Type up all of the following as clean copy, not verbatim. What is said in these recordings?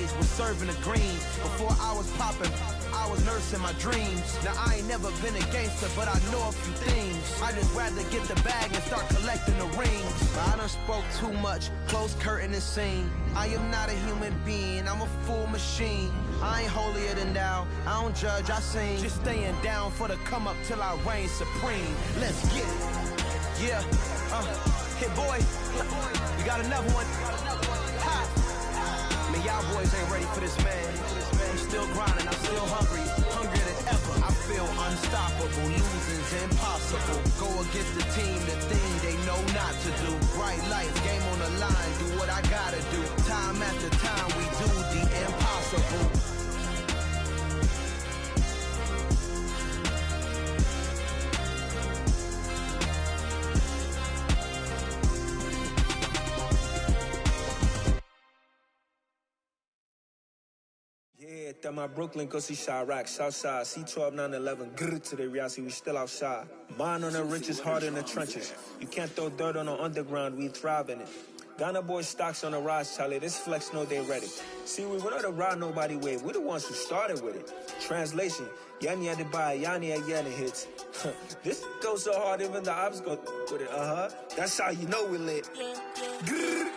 days was serving the green. Before I was popping, I was nursing my dreams. Now I ain't never been a gangster, but I know a few things. I just rather get the bag and start collecting the rings. But I done spoke too much, close curtain and scene. I am not a human being, I'm a full machine. I ain't holier than thou, I don't judge, I sing. Just staying down for the come up till I reign supreme. Let's get it. Yeah, hit boy, we got another one. Ha. Man, y'all boys ain't ready for this, man. I'm still grinding, I'm still hungry, hungrier than ever. I feel unstoppable, losing's impossible. Go against the team, the thing they know not to do. Bright light, game on the line, do what I gotta do. Time after time, we do the impossible. Yeah, that my Brooklyn, go see Chirac, Southside, C12, 911, grrr to the reality, we still outside. Mine on the riches, hard in the trenches. You can't throw dirt on the underground, we thrive in it. Ghana boys stocks on the rise, Charlie, this flex know they ready. See, we were not a ride nobody wave, we the ones who started with it. Translation, Yanni had to buy, Yanni had Yanni hits. This goes so hard, even the ops go with it, That's how you know we lit. Grrr,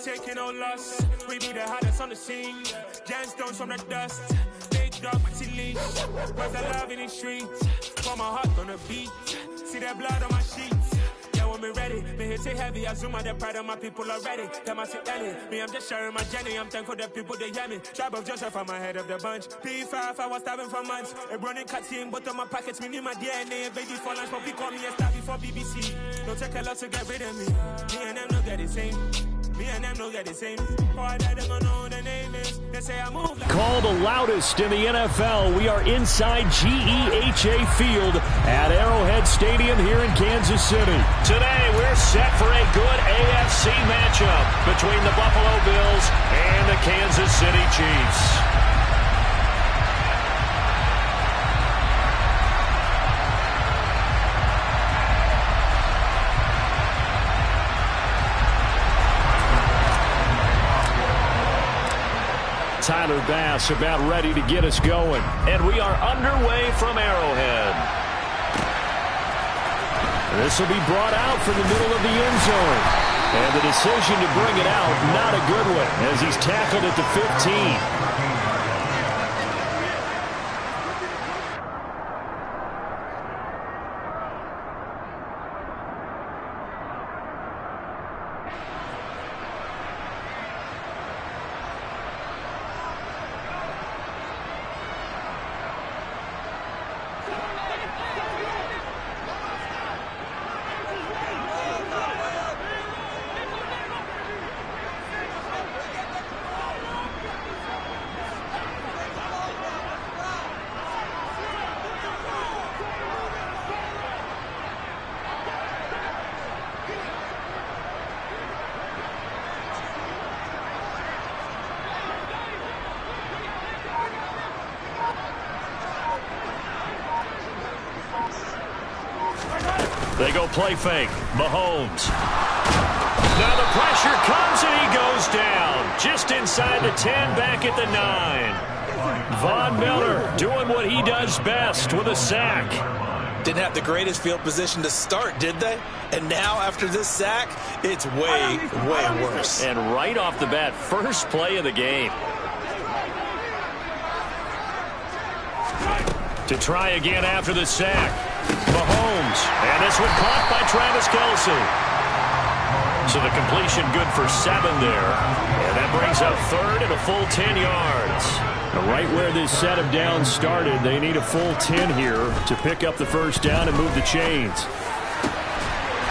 taking no loss. We be the hardest on the scene. Gemstones from the dust. Big dog, pretty leash. Where's the love in the streets? Pour my heart on the beat. See that blood on my sheets. Yeah, when we ready, me hit it heavy. I zoom out the pride of my people already. Them I see Ellie. Me, I'm just sharing my journey. I'm thankful that people they hear me. Tribe of Joseph, I'm ahead of the bunch. P5, I was starving for months. A running cutscene, but on my pockets, me need my DNA. Baby for lunch, but we call me a star before BBC. Don't take a lot to get rid of me. Me and them don't get the same. Me and them don't get the same. Boy, that them don't know the name is. They say I move like... Called the loudest in the NFL. We are inside GEHA Field at Arrowhead Stadium here in Kansas City. Today, we're set for a good AFC matchup between the Buffalo Bills and the Kansas City Chiefs. Tyler Bass about ready to get us going. And we are underway from Arrowhead. This will be brought out from the middle of the end zone. And the decision to bring it out, not a good one, as he's tackled at the 15. They go play fake. Mahomes. Now the pressure comes and he goes down. Just inside the 10, back at the 9. Von Miller doing what he does best with a sack. Didn't have the greatest field position to start, did they? And now after this sack, it's way, way worse. And right off the bat, first play of the game. To try again after the sack. Mahomes. And this one caught by Travis Kelce. So the completion good for 7 there. And that brings up third and a full 10 yards. Now right where this set of downs started, they need a full 10 here to pick up the first down and move the chains.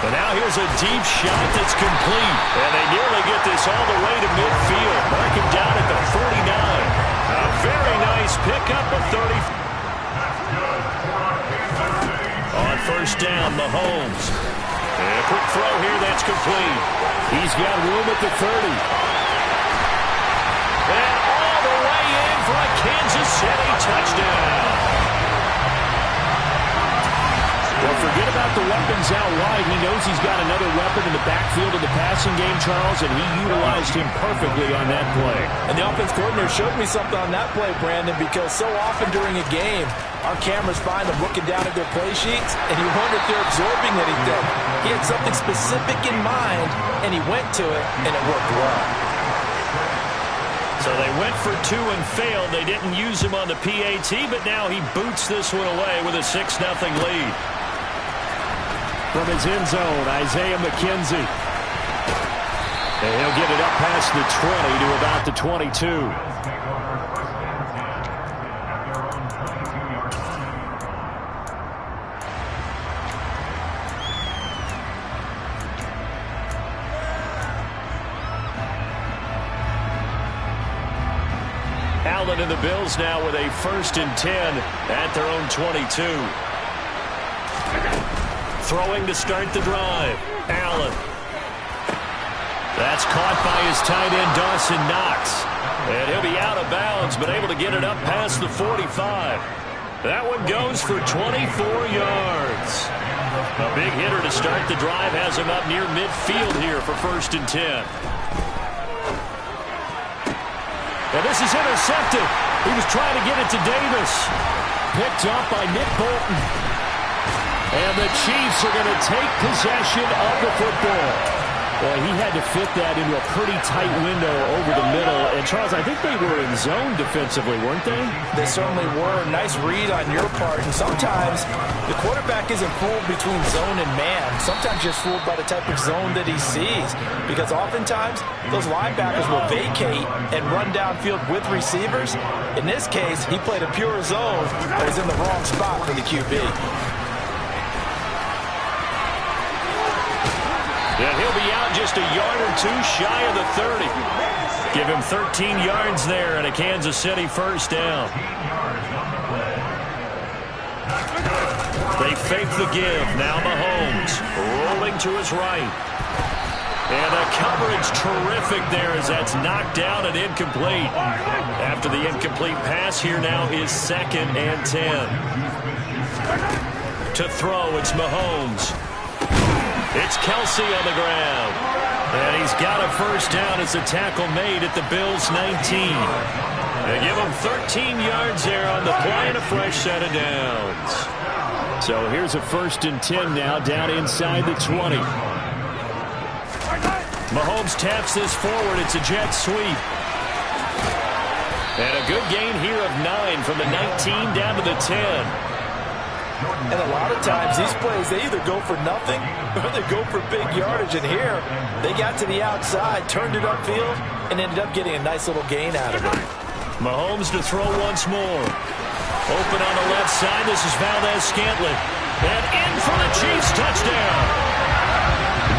And now here's a deep shot that's complete. And they nearly get this all the way to midfield. Mark him down at the 49. A very nice pickup of 30. On first down, Mahomes. And a quick throw here that's complete. He's got room at the 30. And all the way in for a Kansas City touchdown. Well, forget about the weapons out wide. He knows he's got another weapon in the backfield of the passing game, Charles, and he utilized him perfectly on that play. And the offense coordinator showed me something on that play, Brandon, because so often during a game, our cameras find them looking down at their play sheets, and you wonder if they're absorbing anything. He had something specific in mind, and he went to it, and it worked well. So they went for two and failed. They didn't use him on the PAT, but now he boots this one away with a 6-0 lead. From his end zone, Isaiah McKenzie. And he'll get it up past the 20 to about the 22. Allen and the Bills now with a 1st and 10 at their own 22. Throwing to start the drive. Allen. That's caught by his tight end, Dawson Knox. And he'll be out of bounds, but able to get it up past the 45. That one goes for 24 yards. A big hitter to start the drive has him up near midfield here for 1st and 10. And this is intercepted. He was trying to get it to Davis. Picked up by Nick Bolton. And the Chiefs are going to take possession of the football. Well, he had to fit that into a pretty tight window over the middle. And, Charles, I think they were in zone defensively, weren't they? They certainly were. Nice read on your part. And sometimes the quarterback isn't fooled between zone and man. Sometimes just fooled by the type of zone that he sees. Because oftentimes, those linebackers will vacate and run downfield with receivers. In this case, he played a pure zone, but was in the wrong spot for the QB. And he'll be out just a yard or two shy of the 30. Give him 13 yards there and a Kansas City 1st down. They fake the give. Now Mahomes rolling to his right. And the coverage terrific there as that's knocked down and incomplete. After the incomplete pass, here now is 2nd and 10. To throw, it's Mahomes. It's Kelsey on the ground. And he's got a 1st down as a tackle made at the Bills' 19. They give him 13 yards there on the play and a fresh set of downs. So here's a 1st and 10 now down inside the 20. Mahomes taps this forward. It's a jet sweep. And a good gain here of 9 from the 19 down to the 10. And a lot of times, these plays, they either go for nothing or they go for big yardage. And here, they got to the outside, turned it upfield, and ended up getting a nice little gain out of it. Mahomes to throw once more. Open on the left side. This is Valdez-Scantling. And in for the Chiefs touchdown.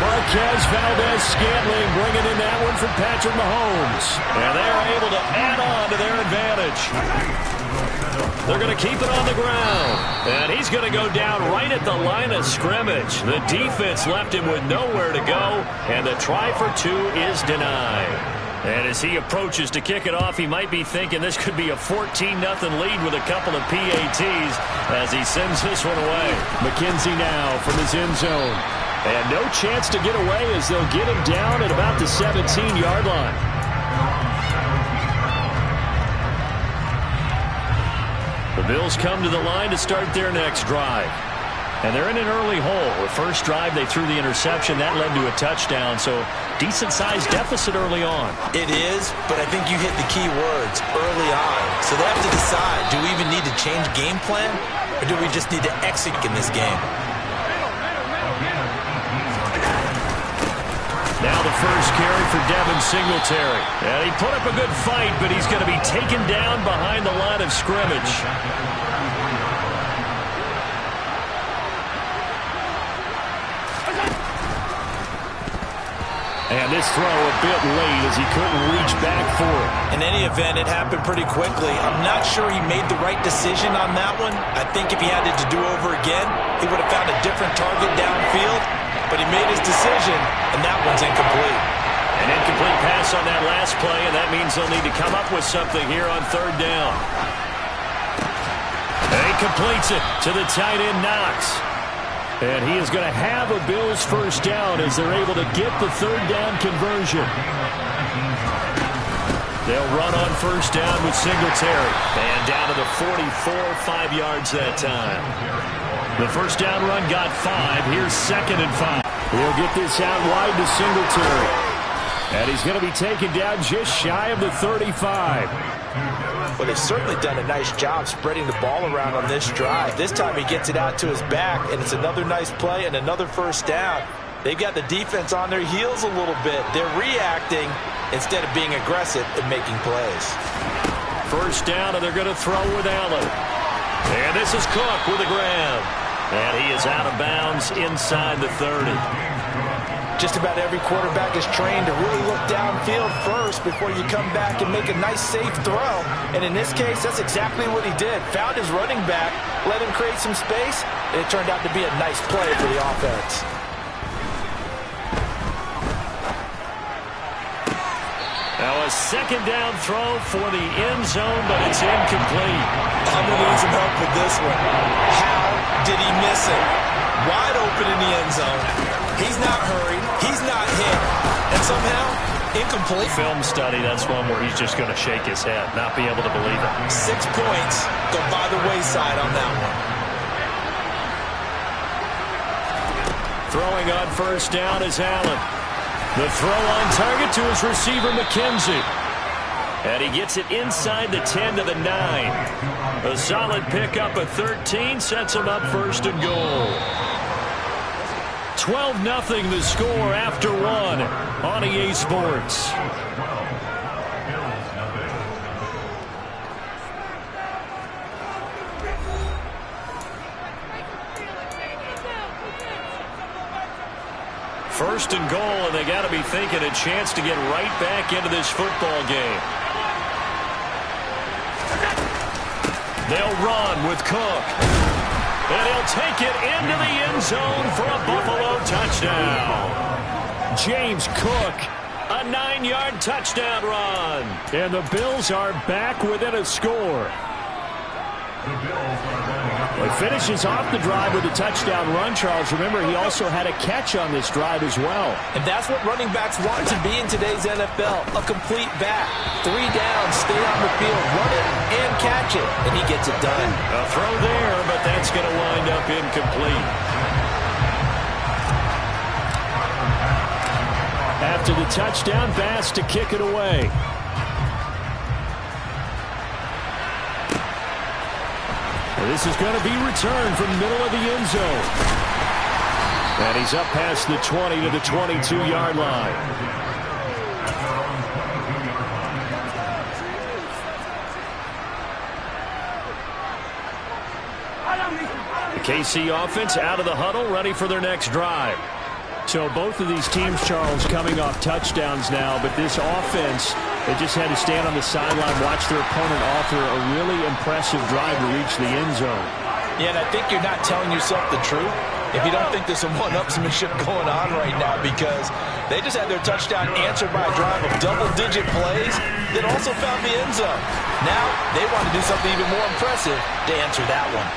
Marquez Valdez-Scantling bringing in that one from Patrick Mahomes. And they're able to add on to their advantage. They're going to keep it on the ground. And he's going to go down right at the line of scrimmage. The defense left him with nowhere to go. And the try for 2 is denied. And as he approaches to kick it off, he might be thinking this could be a 14-0 lead with a couple of PATs as he sends this one away. McKenzie now from his end zone. And no chance to get away as they'll get him down at about the 17-yard line. The Bills come to the line to start their next drive. And they're in an early hole. The first drive, they threw the interception. That led to a touchdown, so decent-sized deficit early on. It is, but I think you hit the key words, early on. So they have to decide, do we even need to change game plan, or do we just need to execute in this game? Now the first carry for Devin Singletary. And he put up a good fight, but he's going to be taken down behind the line of scrimmage. And this throw a bit late as he couldn't reach back for it. In any event, it happened pretty quickly. I'm not sure he made the right decision on that one. I think if he had it to do over again, he would have found a different target downfield. But he made his decision, and that one's incomplete. An incomplete pass on that last play, and that means they'll need to come up with something here on third down. And he completes it to the tight end, Knox. And he is going to have a Bills first down as they're able to get the third down conversion. They'll run on first down with Singletary. And down to the 44, 5 yards that time. The first down run got 5. Here's 2nd and 5. He'll get this out wide to Singletary. And he's going to be taken down just shy of the 35. Well, they've certainly done a nice job spreading the ball around on this drive. This time he gets it out to his back, and it's another nice play and another first down. They've got the defense on their heels a little bit. They're reacting instead of being aggressive and making plays. First down, and they're going to throw with Allen. And this is Cook with a grab. And he is out of bounds inside the 30. Just about every quarterback is trained to really look downfield first before you come back and make a nice, safe throw. And in this case, that's exactly what he did. Found his running back, let him create some space, and it turned out to be a nice play for the offense. Now a second down throw for the end zone, but it's incomplete. I'm going to need some help with this one. How did he miss it? Wide open in the end zone. He's not hurried. He's not hit. And somehow, incomplete. Film study, that's one where he's just going to shake his head, not be able to believe it. 6 points go by the wayside on that one. Throwing on first down is Allen. The throw on target to his receiver, McKenzie. And he gets it inside the 10 to the 9. A solid pickup of 13 sets him up first and goal. 12-0 the score after 1 on EA Sports. First and goal, and they got to be thinking a chance to get right back into this football game. They'll run with Cook. And he'll take it into the end zone for a Buffalo touchdown. James Cook, a 9-yard touchdown run. And the Bills are back within a score. He finishes off the drive with a touchdown run, Charles. Remember, he also had a catch on this drive as well. And that's what running backs want to be in today's NFL, a complete back. 3 downs, stay on the field, run it, and catch it. And he gets it done. A throw there, but that's going to wind up incomplete. After the touchdown, Bass to kick it away. This is going to be returned from the middle of the end zone. And he's up past the 20 to the 22-yard line. The KC offense out of the huddle, ready for their next drive. So both of these teams, Charles, coming off touchdowns now, but this offense, they just had to stand on the sideline, watch their opponent author a really impressive drive to reach the end zone. Yeah, and I think you're not telling yourself the truth if you don't think there's some one-upsmanship going on right now, because they just had their touchdown answered by a drive of double-digit plays that also found the end zone. Now they want to do something even more impressive to answer that one.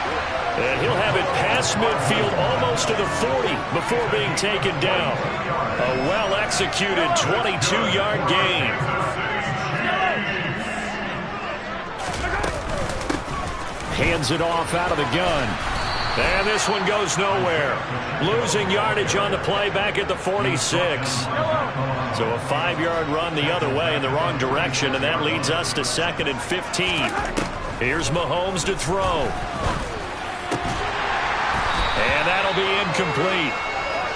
And he'll have it past midfield almost to the 40 before being taken down. A well-executed 22-yard gain. Hands it off out of the gun. And this one goes nowhere. Losing yardage on the play back at the 46. So a 5-yard run the other way in the wrong direction, and that leads us to 2nd and 15. Here's Mahomes to throw. And that'll be incomplete.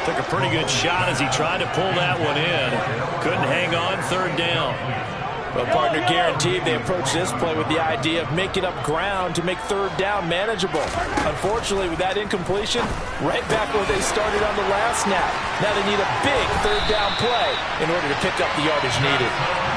Took a pretty good shot as he tried to pull that one in. Couldn't hang on, 3rd down. Well, partner, guaranteed they approach this play with the idea of making up ground to make 3rd down manageable. Unfortunately, with that incompletion, right back where they started on the last snap. Now they need a big 3rd down play, in order to pick up the yardage needed.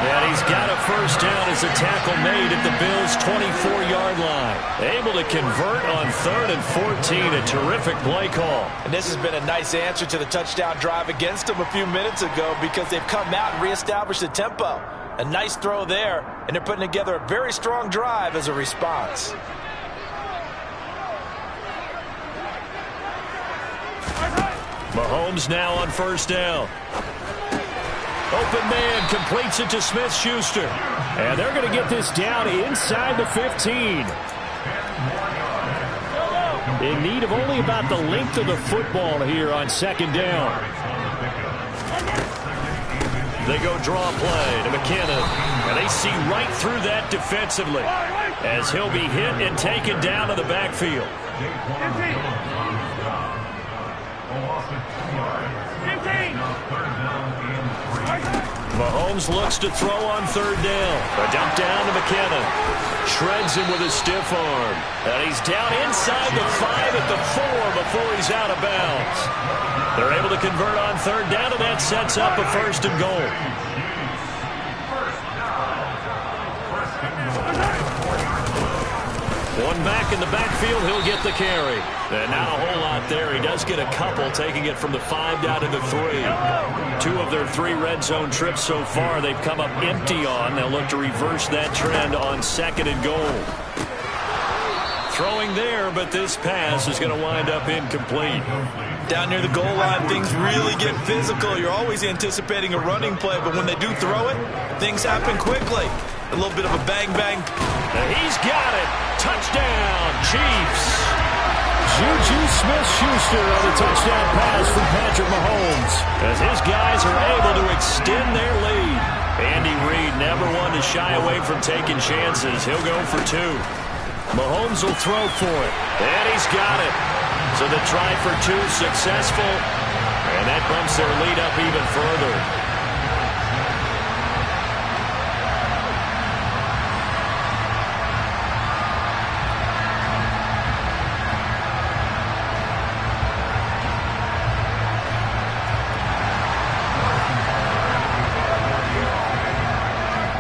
And he's got a first down as a tackle made at the Bills' 24-yard line. Able to convert on 3rd and 14. A terrific play call. And this has been a nice answer to the touchdown drive against them a few minutes ago because they've come out and reestablished the tempo. A nice throw there, and they're putting together a very strong drive as a response. Mahomes now on first down. Open man completes it to Smith-Schuster. And they're going to get this down inside the 15. In need of only about the length of the football here on second down. They go draw play to McKinnon. And they see right through that defensively as he'll be hit and taken down to the backfield. Mahomes looks to throw on third down. A dump down to McKinnon. Shreds him with a stiff arm. And he's down inside the 5 at the 4 before he's out of bounds. They're able to convert on third down, and that sets up a 1st and goal. One back in the backfield, he'll get the carry. And not a whole lot there. He does get a couple, taking it from the 5 down to the 3. 2 of their 3 red zone trips so far, they've come up empty on. They'll look to reverse that trend on 2nd and goal. Throwing there, but this pass is going to wind up incomplete. Down near the goal line, things really get physical. You're always anticipating a running play, but when they do throw it, things happen quickly. A little bit of a bang-bang. He's got it. Touchdown, Chiefs. Juju Smith-Schuster on the touchdown pass from Patrick Mahomes as his guys are able to extend their lead. Andy Reid never one to shy away from taking chances. He'll go for 2. Mahomes will throw for it, and he's got it. So the try for 2 successful, and that bumps their lead up even further.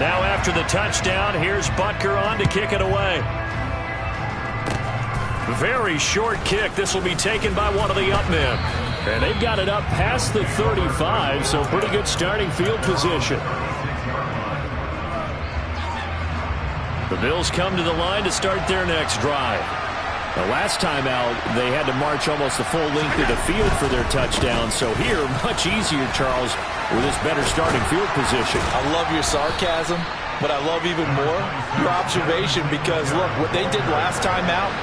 Now after the touchdown, here's Butker on to kick it away. Very short kick. This will be taken by one of the up men. And they've got it up past the 35, so pretty good starting field position. The Bills come to the line to start their next drive. The last time out, they had to march almost the full length of the field for their touchdown. So here, much easier, Charles, with this better starting field position. I love your sarcasm, but I love even more your observation because, look, what they did last time out,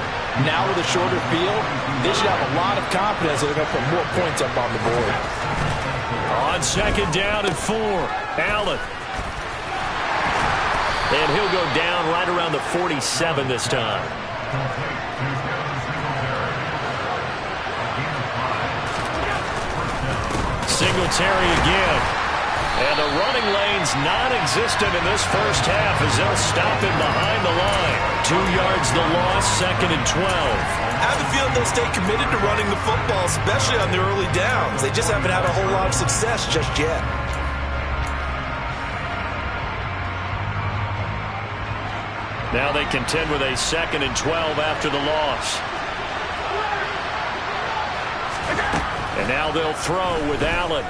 now with a shorter field, they should have a lot of confidence that they're going to put more points up on the board. On 2nd down and 4, Allen. And he'll go down right around the 47 this time. Singletary again. And the running lane's non-existent in this first half as they'll stop him behind the line. 2 yards the loss, 2nd and 12. I have a feeling they'll stay committed to running the football, especially on the early downs. They just haven't had a whole lot of success just yet. Now they contend with a 2nd and 12 after the loss. And now they'll throw with Allen.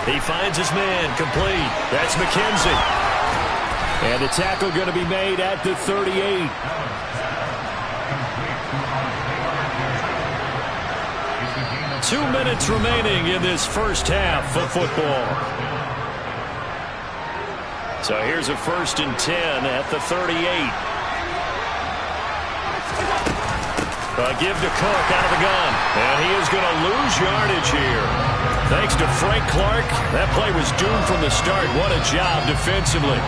He finds his man, complete. That's McKenzie. And the tackle going to be made at the 38. Two minutes remaining in this first half of football. So here's a 1st and 10 at the 38. A give to Cook out of the gun. And he is going to lose yardage here. Thanks to Frank Clark, that play was doomed from the start. What a job defensively.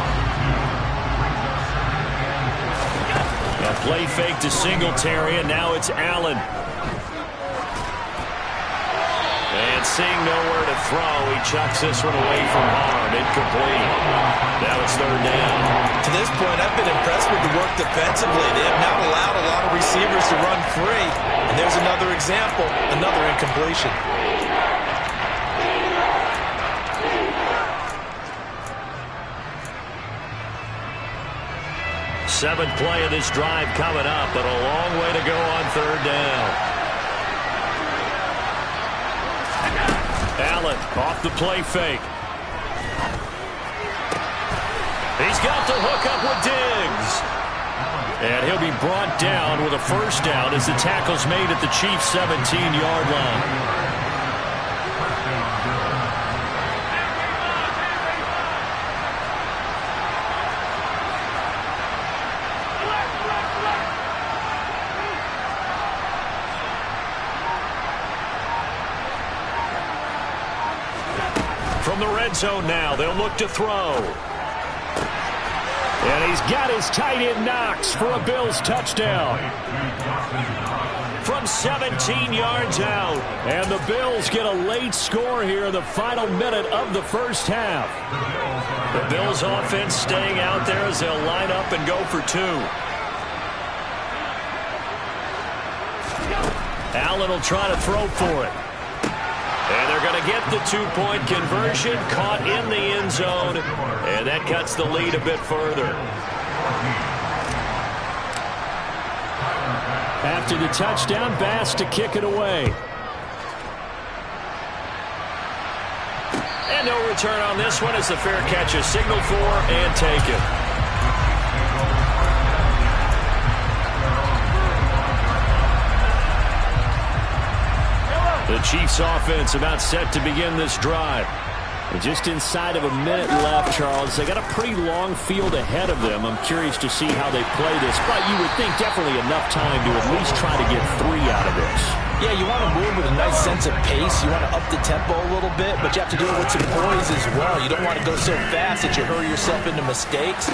A play fake to Singletary, and now it's Allen. And seeing nowhere to throw, he chucks this one away from harm. Incomplete. Now it's 3rd down. To this point, I've been impressed with the work defensively. They have not allowed a lot of receivers to run free. And there's another example, another incompletion. Seventh play of this drive coming up, but a long way to go on third down. Allen off the play fake. He's got the hook up with Diggs. And he'll be brought down with a first down as the tackle's made at the Chiefs' 17-yard line. From the red zone now, they'll look to throw. And he's got his tight end Knox for a Bills touchdown. From 17 yards out. And the Bills get a late score here in the final minute of the first half. The Bills offense staying out there as they'll line up and go for two. Allen will try to throw for it. And they're going to get the two-point conversion, caught in the end zone, and that cuts the lead a bit further. After the touchdown, Bass to kick it away. And no return on this one as the fair catch is signaled for and taken. The Chiefs offense about set to begin this drive. And just inside of a minute left, Charles. They got a pretty long field ahead of them. I'm curious to see how they play this. But you would think definitely enough time to at least try to get 3 out of this. Yeah, you want to move with a nice sense of pace. You want to up the tempo a little bit, but you have to do it with some poise as well. You don't want to go so fast that you hurry yourself into mistakes.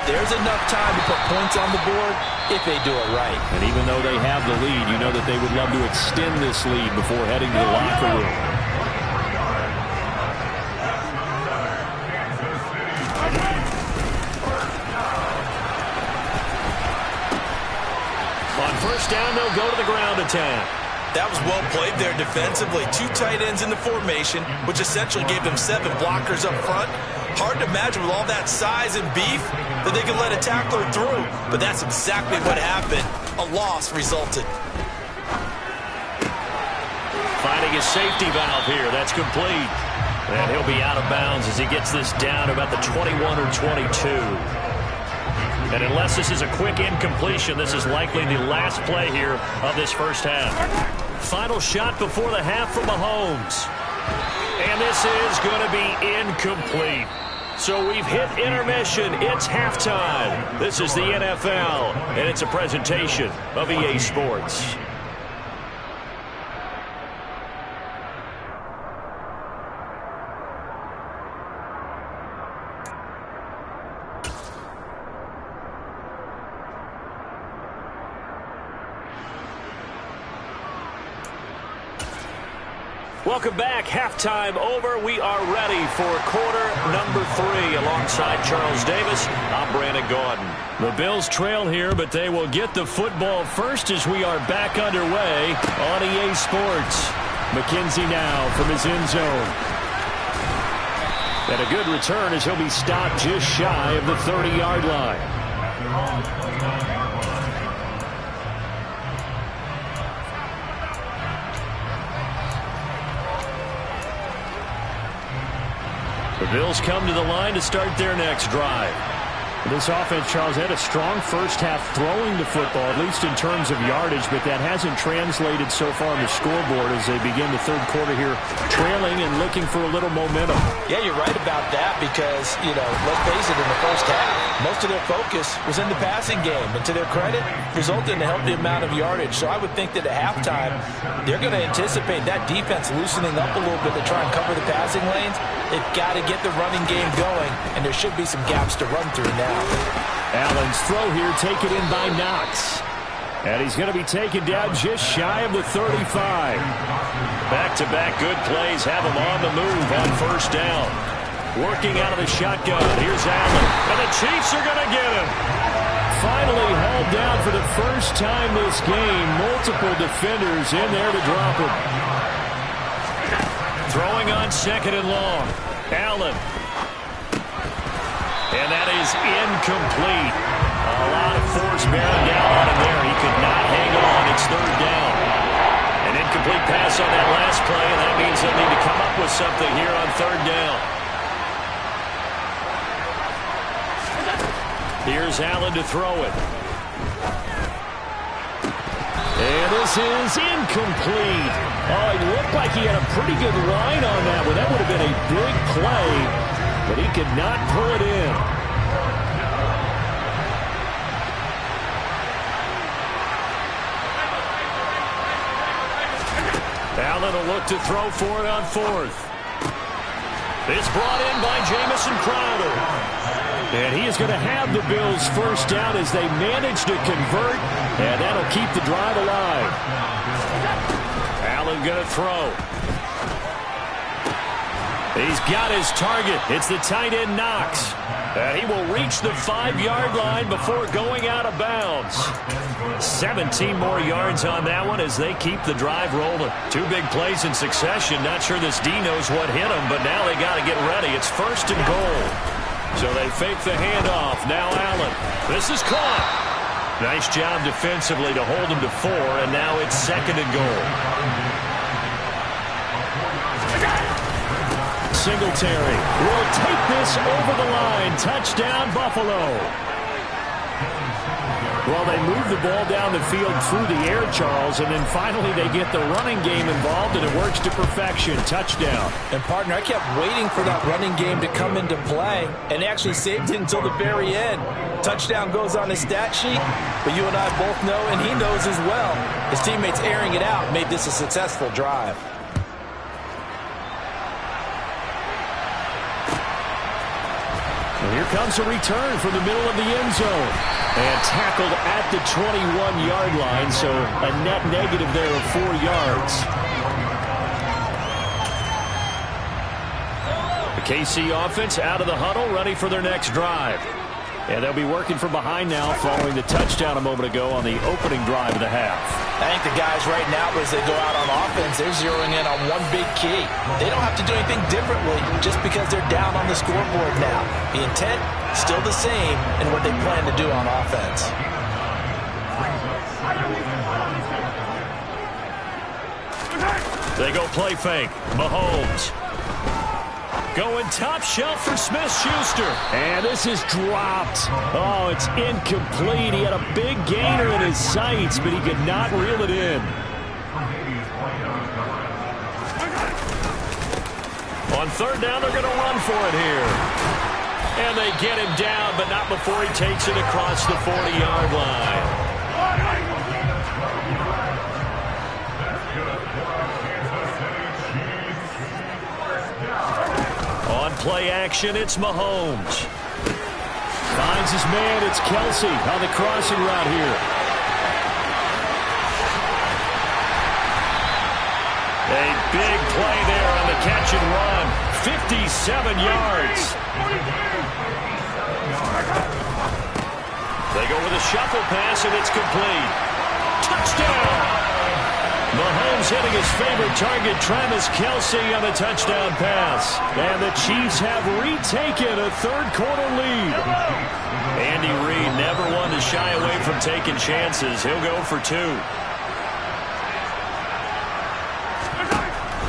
There's enough time to put points on the board if they do it right. And even though they have the lead, you know that they would love to extend this lead before heading to the locker room. On first down, they'll go to the ground attack. That was well played there defensively. 2 tight ends in the formation, which essentially gave them 7 blockers up front. Hard to imagine with all that size and beef that they could let a tackler through. But that's exactly what happened. A loss resulted. Finding his safety valve here. That's complete. And he'll be out of bounds as he gets this down about the 21 or 22. And unless this is a quick incompletion, this is likely the last play here of this first half. Final shot before the half from Mahomes. And this is going to be incomplete. So we've hit intermission. It's halftime. This is the NFL, and it's a presentation of EA Sports. Welcome back. Halftime over. We are ready for quarter number 3. Alongside Charles Davis, I'm Brandon Gaudin. The Bills trail here, but they will get the football first as we are back underway on EA Sports. McKenzie now from his end zone. And a good return as he'll be stopped just shy of the 30-yard line. The Bills come to the line to start their next drive. This offense, Charles, had a strong first half throwing the football, at least in terms of yardage, but that hasn't translated so far on the scoreboard as they begin the third quarter here, trailing and looking for a little momentum. Yeah, you're right about that because, let's face it, in the first half, most of their focus was in the passing game, and to their credit, resulted in a healthy amount of yardage. So I would think that at halftime, they're going to anticipate that defense loosening up a little bit to try and cover the passing lanes. They've got to get the running game going, and there should be some gaps to run through now. Allen's throw here taken in by Knox. And he's going to be taken down just shy of the 35. Back-to-back good plays have him on the move on first down. Working out of the shotgun. Here's Allen. And the Chiefs are going to get him. Finally hauled down for the first time this game. Multiple defenders in there to drop him. Throwing on second and long. Allen. And that is incomplete. A lot of force bearing down on him there. He could not hang on. It's third down. An incomplete pass on that last play, and that means they'll need to come up with something here on third down. Here's Allen to throw it. And this is incomplete. Oh, it looked like he had a pretty good line on that one. That would have been a big play, but he could not pull it in. Allen will look to throw for it on fourth. It's brought in by Jamison Crowder. And he is going to have the Bills first down as they manage to convert, and that'll keep the drive alive. Allen going to throw. He's got his target. It's the tight end Knox. And he will reach the 5-yard line before going out of bounds. 17 more yards on that one as they keep the drive rolling. 2 big plays in succession. Not sure this D knows what hit him, but now they got to get ready. It's first and goal. So they fake the handoff. Now Allen. This is caught. Nice job defensively to hold him to 4, and now it's second and goal. Singletary will take this over the line. Touchdown, Buffalo. Well, they move the ball down the field through the air, Charles, and then finally they get the running game involved, and it works to perfection. Touchdown. And, partner, I kept waiting for that running game to come into play, and actually saved it until the very end. Touchdown goes on his stat sheet, but you and I both know, and he knows as well, his teammates airing it out made this a successful drive. And here comes a return from the middle of the end zone. And tackled at the 21-yard line, so a net negative there of 4 yards. The KC offense out of the huddle, ready for their next drive. And they'll be working from behind now following the touchdown a moment ago on the opening drive of the half. I think the guys right now, as they go out on offense, they're zeroing in on one big key. They don't have to do anything differently just because they're down on the scoreboard now. The intent, still the same in what they plan to do on offense. They go play fake. Mahomes. Going top shelf for Smith-Schuster. And this is dropped. Oh, it's incomplete. He had a big gainer in his sights, but he could not reel it in. On third down, they're going to run for it here. And they get him down, but not before he takes it across the 40-yard line. On play action, it's Mahomes. Finds his man, it's Kelsey on the crossing route here. A big play there on the catch and run. 57 yards. They go with a shuffle pass, and it's complete. Touchdown! Mahomes hitting his favorite target, Travis Kelsey, on the touchdown pass. And the Chiefs have retaken a third-quarter lead. Andy Reid never one to shy away from taking chances. He'll go for 2.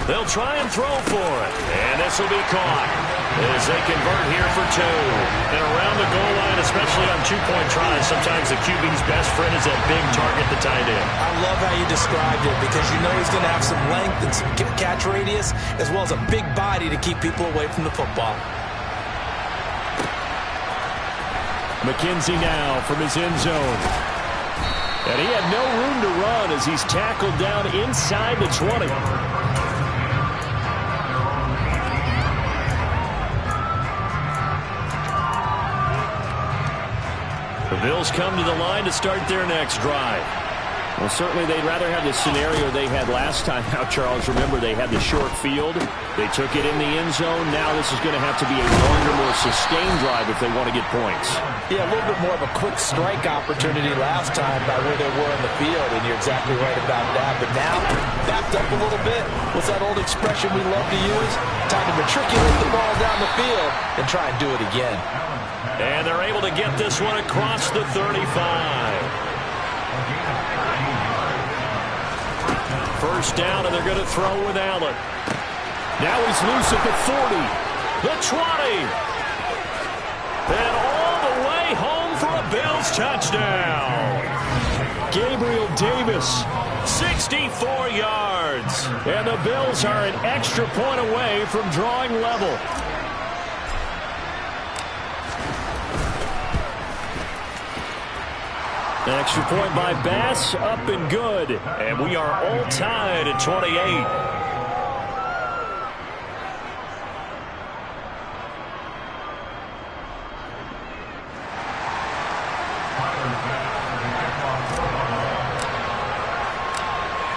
They'll try and throw for it. And this will be caught as they convert here for 2. And around the goal line, especially on 2-point tries, sometimes the QB's best friend is that big target, the tight end. I love how you described it because you know he's going to have some length and some catch radius as well as a big body to keep people away from the football. McKenzie now from his end zone. And he had no room to run as he's tackled down inside the 20. The Bills come to the line to start their next drive. Well, certainly they'd rather have the scenario they had last time out, Charles. Remember, they had the short field. They took it in the end zone. Now this is going to have to be a longer, more sustained drive if they want to get points. Yeah, a little bit more of a quick strike opportunity last time by where they were in the field, and you're exactly right about that. But now, backed up a little bit. What's that old expression we love to use? Time to matriculate the ball down the field and try and do it again. And they're able to get this one across the 35. First down, and they're going to throw with Allen. Now he's loose at the 40, the 20, and all the way home for a Bills touchdown. Gabriel Davis, 64 yards. And the Bills are an extra point away from drawing level. Extra point by Bass, up and good. And we are all tied at 28.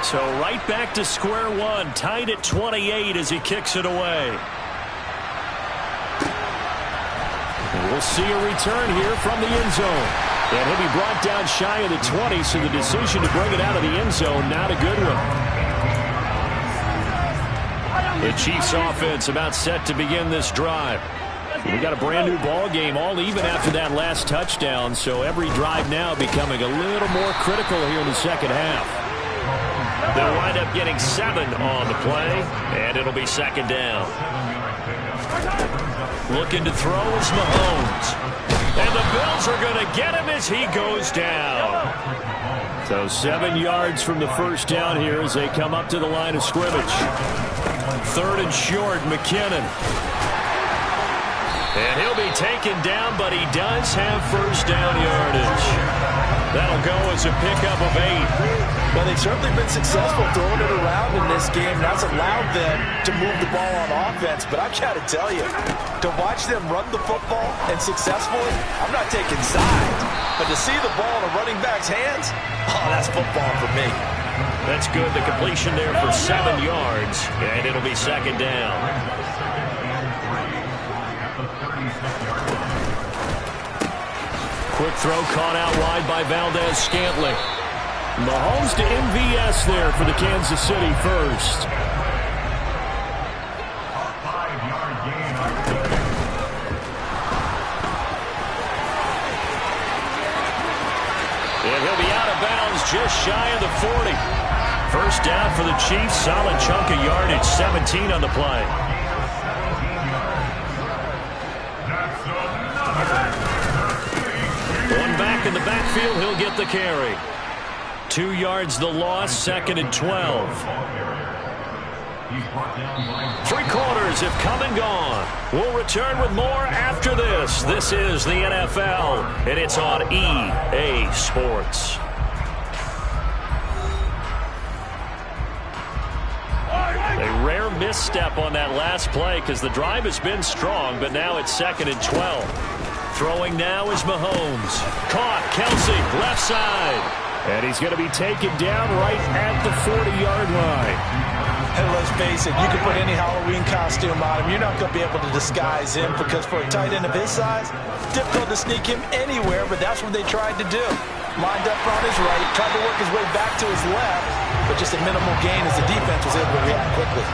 So right back to square one, tied at 28 as he kicks it away. And we'll see a return here from the end zone. And he'll be brought down shy of the 20, so the decision to bring it out of the end zone, not a good one. The Chiefs offense about set to begin this drive. We got a brand new ball game, all even after that last touchdown, so every drive now becoming a little more critical here in the second half. They'll wind up getting 7 on the play, and it'll be second down. Looking to throw is Mahomes. And the Bills are going to get him as he goes down. So 7 yards from the first down here as they come up to the line of scrimmage. Third and short, McKinnon. And he'll be taken down, but he does have first down yardage. That'll go as a pickup of 8. Well, they've certainly been successful throwing it around in this game. That's allowed them to move the ball on offense. But I've got to tell you, to watch them run the football and successfully, I'm not taking sides. But to see the ball in a running back's hands, oh, that's football for me. That's good. The completion there for 7 yards, and it'll be second down. Quick throw caught out wide by Valdez-Scantling. Mahomes to MVS there for the Kansas City first. And he'll be out of bounds just shy of the 40. First down for the Chiefs. Solid chunk of yardage. 17 on the play. One back in the backfield. He'll get the carry. 2 yards the loss, second and 12. 3 quarters have come and gone. We'll return with more after this. This is the NFL, and it's on EA Sports. A rare misstep on that last play because the drive has been strong, but now it's second and 12. Throwing now is Mahomes. Caught, Kelsey, left side. And he's going to be taken down right at the 40-yard line. And let's face it, you can put any Halloween costume on him. You're not going to be able to disguise him because for a tight end of his size, difficult to sneak him anywhere, but that's what they tried to do. Lined up on his right, tried to work his way back to his left, but just a minimal gain as the defense was able to react quickly.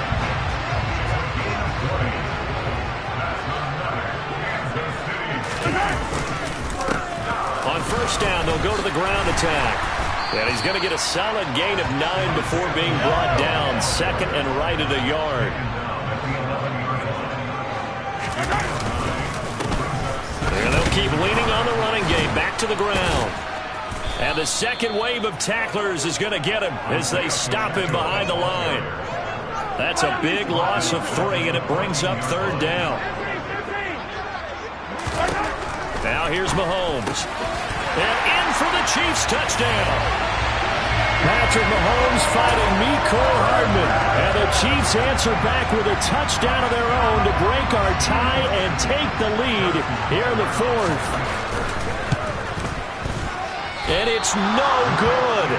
On first down, they'll go to the ground attack. And he's going to get a solid gain of 9 before being brought down. Second and right at a yard. And they'll keep leaning on the running game. Back to the ground. And the second wave of tacklers is going to get him as they stop him behind the line. That's a big loss of 3, and it brings up third down. Now here's Mahomes. And in for the Chiefs touchdown. Patrick Mahomes fighting Mecole Hardman. And the Chiefs answer back with a touchdown of their own to break our tie and take the lead here in the fourth. And it's no good.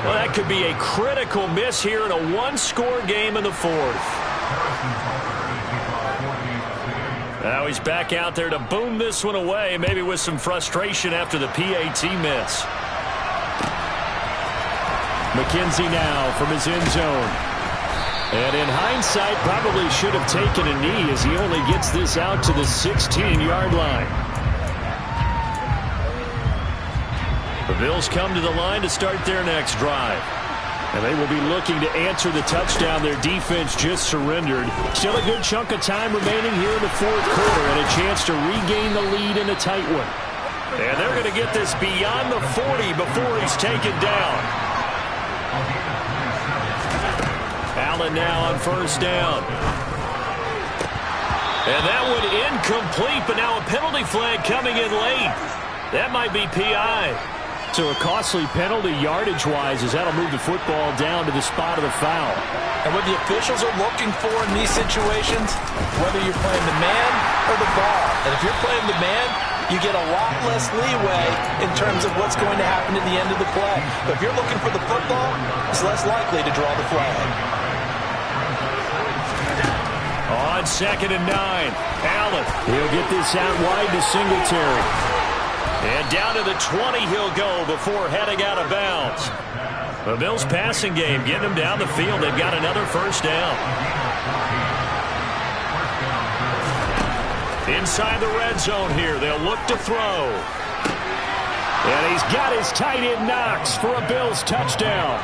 Well, that could be a critical miss here in a one-score game in the fourth. Now he's back out there to boom this one away, maybe with some frustration after the PAT miss. McKenzie now from his end zone. And in hindsight, probably should have taken a knee as he only gets this out to the 16-yard line. The Bills come to the line to start their next drive. And they will be looking to answer the touchdown their defense just surrendered. Still a good chunk of time remaining here in the fourth quarter and a chance to regain the lead in a tight one. And they're going to get this beyond the 40 before he's taken down. Allen now on first down. And that one incomplete, but now a penalty flag coming in late. That might be PI. So a costly penalty yardage-wise as that'll move the football down to the spot of the foul. And what the officials are looking for in these situations, whether you're playing the man or the ball. And if you're playing the man, you get a lot less leeway in terms of what's going to happen at the end of the play. But if you're looking for the football, it's less likely to draw the flag. On 2nd and 9, Allen. He'll get this out wide to Singletary. And down to the 20 he'll go before heading out of bounds. The Bills passing game getting them down the field. They've got another first down. Inside the red zone here. They'll look to throw. And he's got his tight end Knox for a Bills touchdown.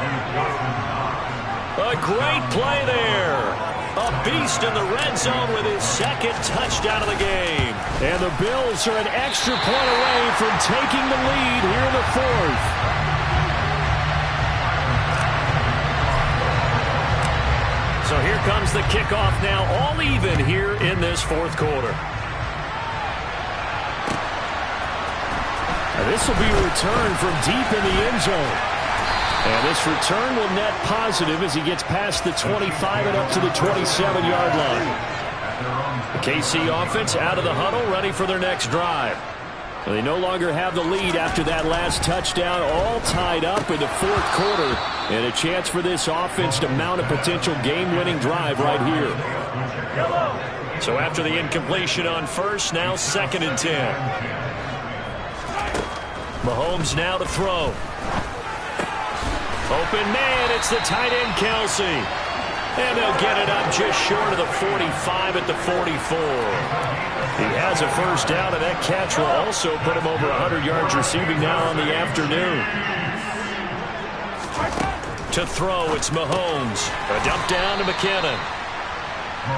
A great play there. A beast in the red zone with his second touchdown of the game. And the Bills are an extra point away from taking the lead here in the fourth. So here comes the kickoff now, all even here in this fourth quarter. And this will be a return from deep in the end zone. And this return will net positive as he gets past the 25 and up to the 27-yard line. The KC offense out of the huddle, ready for their next drive. They no longer have the lead after that last touchdown, all tied up in the fourth quarter. And a chance for this offense to mount a potential game-winning drive right here. So after the incompletion on first, now 2nd and 10. Mahomes now to throw. Open man, it's the tight end Kelsey. And they'll get it up just short of the 45 at the 44. He has a first down, and that catch will also put him over 100 yards receiving now on the afternoon. To throw, it's Mahomes. A dump down to McKinnon.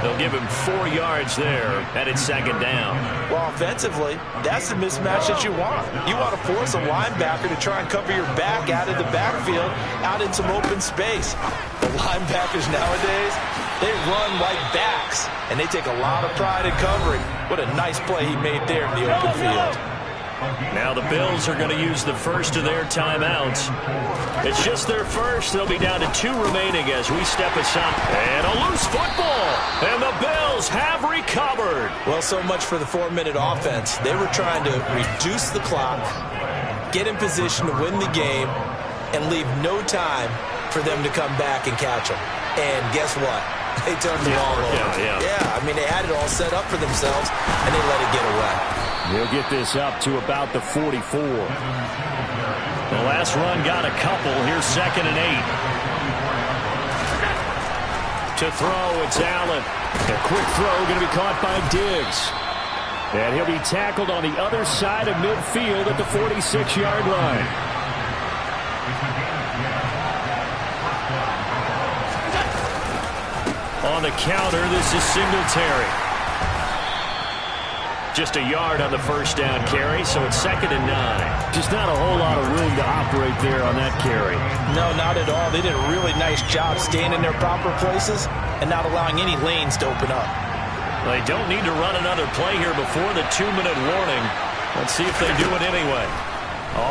They'll give him 4 yards there, and it's 2nd down. Well, offensively, that's the mismatch that you want. You want to force a linebacker to try and cover your back out of the backfield, out in some open space. The linebackers nowadays, they run like backs, and they take a lot of pride in covering. What a nice play he made there in the open field. Now the Bills are going to use the first of their timeouts. It's just their first. They'll be down to 2 remaining as we step aside. And a loose football. And the Bills have recovered. Well, so much for the 4-minute offense. They were trying to reduce the clock, get in position to win the game, and leave no time for them to come back and catch them. And guess what? They turned the ball over. Yeah, I mean, they had it all set up for themselves, and they let it get away. They'll get this up to about the 44. The last run got a couple. Here's 2nd and 8. To throw, it's Allen. A quick throw going to be caught by Diggs. And he'll be tackled on the other side of midfield at the 46-yard line. On the counter, this is Singletary. Just a yard on the first down carry, so it's 2nd and 9. Just not a whole lot of room to operate there on that carry. No, not at all. They did a really nice job staying in their proper places and not allowing any lanes to open up. They don't need to run another play here before the 2-minute warning. Let's see if they do it anyway.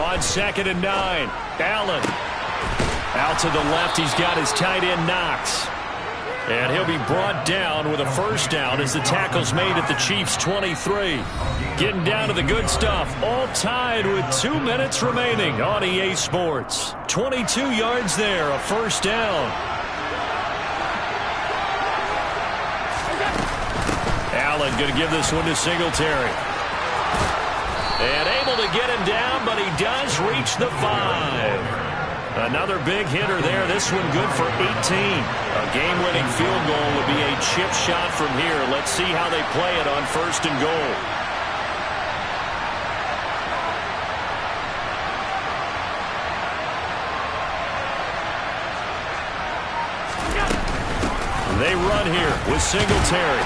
On 2nd and 9, Allen. Out to the left, he's got his tight end Knox. And he'll be brought down with a first down as the tackle's made at the Chiefs' 23. Getting down to the good stuff, all tied with 2 minutes remaining on EA Sports. 22 yards there, a first down. Allen going to give this one to Singletary. And able to get him down, but he does reach the 5. Another big hitter there. This one good for 18. A game-winning field goal would be a chip shot from here. Let's see how they play it on 1st and goal. They run here with Singletary.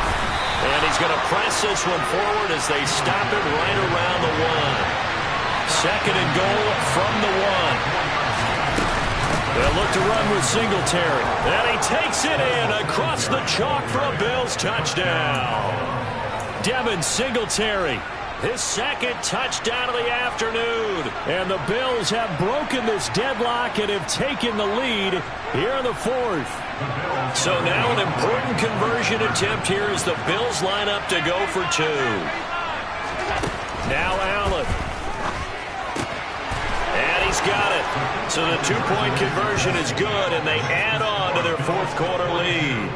And he's going to press this one forward as they stop it right around the 1. 2nd and goal from the 1. They'll look to run with Singletary. And he takes it in across the chalk for a Bills touchdown. Devin Singletary, his 2nd touchdown of the afternoon. And the Bills have broken this deadlock and have taken the lead here in the 4th. So now an important conversion attempt here as the Bills line up to go for 2. Now Allen. And he's got it. So the 2-point conversion is good, and they add on to their 4th quarter lead.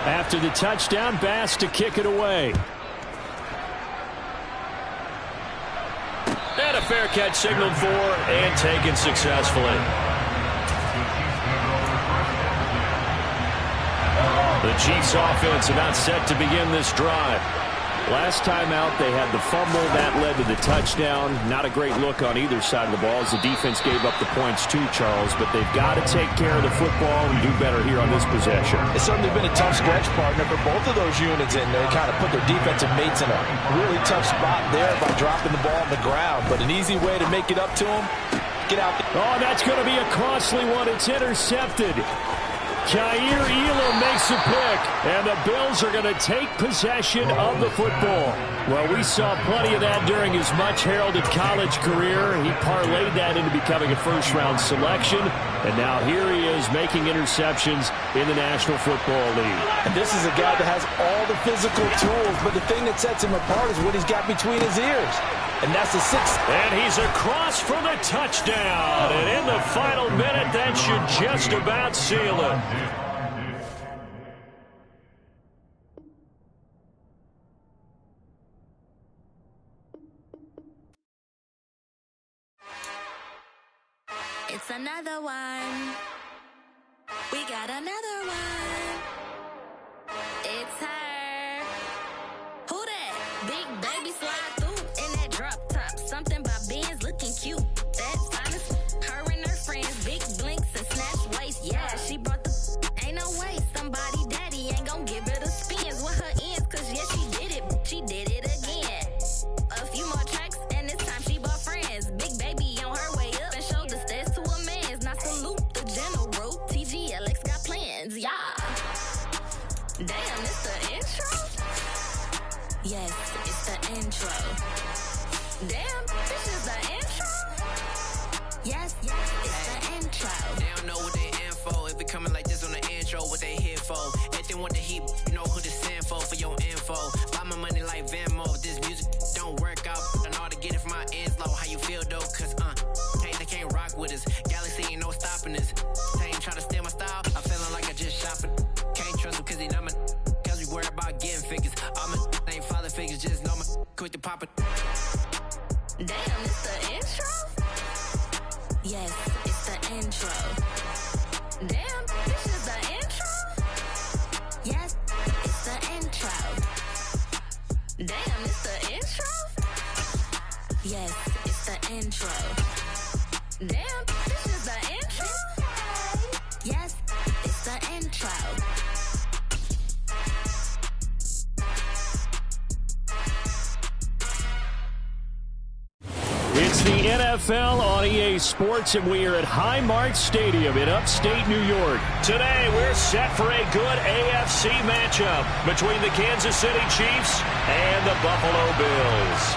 After the touchdown, Bass to kick it away. And a fair catch signaled for and taken successfully. The Chiefs offense about set to begin this drive. Last time out, they had the fumble. That led to the touchdown. Not a great look on either side of the ball as the defense gave up the points too, Charles. But they've got to take care of the football and do better here on this possession. It's certainly been a tough stretch, partner, for both of those units in there. Kind of put their defensive mates in a really tough spot there by dropping the ball on the ground. But an easy way to make it up to them, get out there. Oh, that's going to be a costly one. It's intercepted. Jair Elam makes a pick, and the Bills are going to take possession of the football. Well, we saw plenty of that during his much-heralded college career. He parlayed that into becoming a first-round selection, and now here he is making interceptions in the National Football League. And this is a guy that has all the physical tools, but the thing that sets him apart is what he's got between his ears. And that's the 6th. And he's across for the touchdown. And in the final minute, that should just about seal it. It's another one. We got another one. It's her. Who that? Big baby slide through in that drop top. Something by Benz looking cute. That's honest. Her and her friends, big blinks and snatch waist. Yeah, she brought the. Ain't no way somebody daddy ain't gon' give her the spins with her ends. Cause yeah, she did it. She did it again. A few more tracks and this time she bought friends. Big baby on her way up and showed the stairs to a man's. Now salute the general. TGLX got plans. Yeah. Damn, it's the intro? Yes, it's the intro. Damn, this is the intro? Yes, it's the intro. They don't know what they in for. If it coming like this on the intro, what they here for? If they want the heat, you know who to send for your info. Buy my money like Venmo. If this music don't work out, I know how to get it from my ends low. How you feel though? Cause they can't rock with us. Galaxy ain't no stopping us. They ain't try to steal my style. I'm feeling like I just shopping. Can't trust them cause they not my. Cause we worry about getting figures. All my ain't father figures, just know my quick to pop it. Damn, it's the intro? Yes, it's the intro. Damn, this is the intro? Yes, it's the intro. Damn, it's the intro? Yes, it's the intro. Damn, this is the intro? Yes, it's the intro. It's the NFL on EA Sports, and we are at Highmark Stadium in upstate New York. Today, we're set for a good AFC matchup between the Kansas City Chiefs and the Buffalo Bills.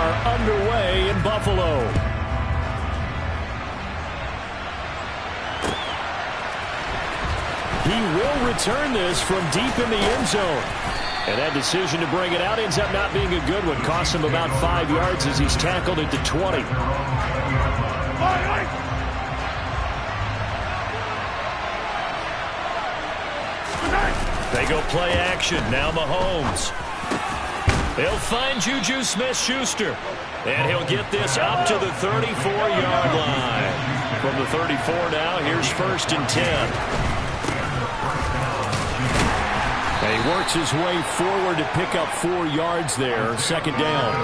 are underway in Buffalo. He will return this from deep in the end zone. And that decision to bring it out ends up not being a good one. Costs him about 5 yards as he's tackled at the 20. They go play action. Now Mahomes. They'll find Juju Smith-Schuster. And he'll get this up to the 34-yard line. From the 34 now, here's 1st and 10. And he works his way forward to pick up 4 yards there. 2nd down.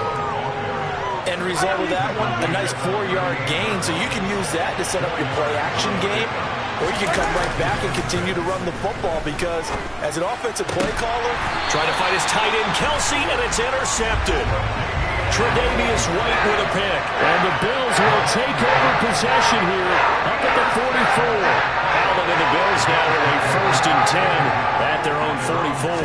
End result of that one, a nice 4-yard gain. So you can use that to set up your play-action game. Or you can come right back and continue to run the football because as an offensive play caller, trying to find his tight end, Kelsey, and it's intercepted. Tre'Davious White with a pick. And the Bills will take over possession here up at the 44. Allen and the Bills now with a 1st and 10 at their own 44.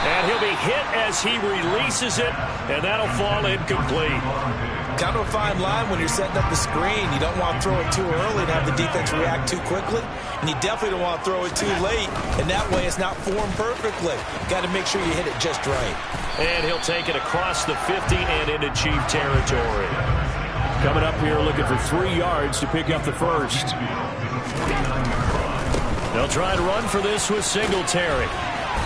And he'll be hit as he releases it, and that'll fall incomplete. Kind of a fine line when you're setting up the screen. You don't want to throw it too early and have the defense react too quickly. And you definitely don't want to throw it too late. And that way it's not formed perfectly. Got to make sure you hit it just right. And he'll take it across the 50 and into Chief territory. Coming up here looking for 3 yards to pick up the 1st. They'll try to run for this with Singletary.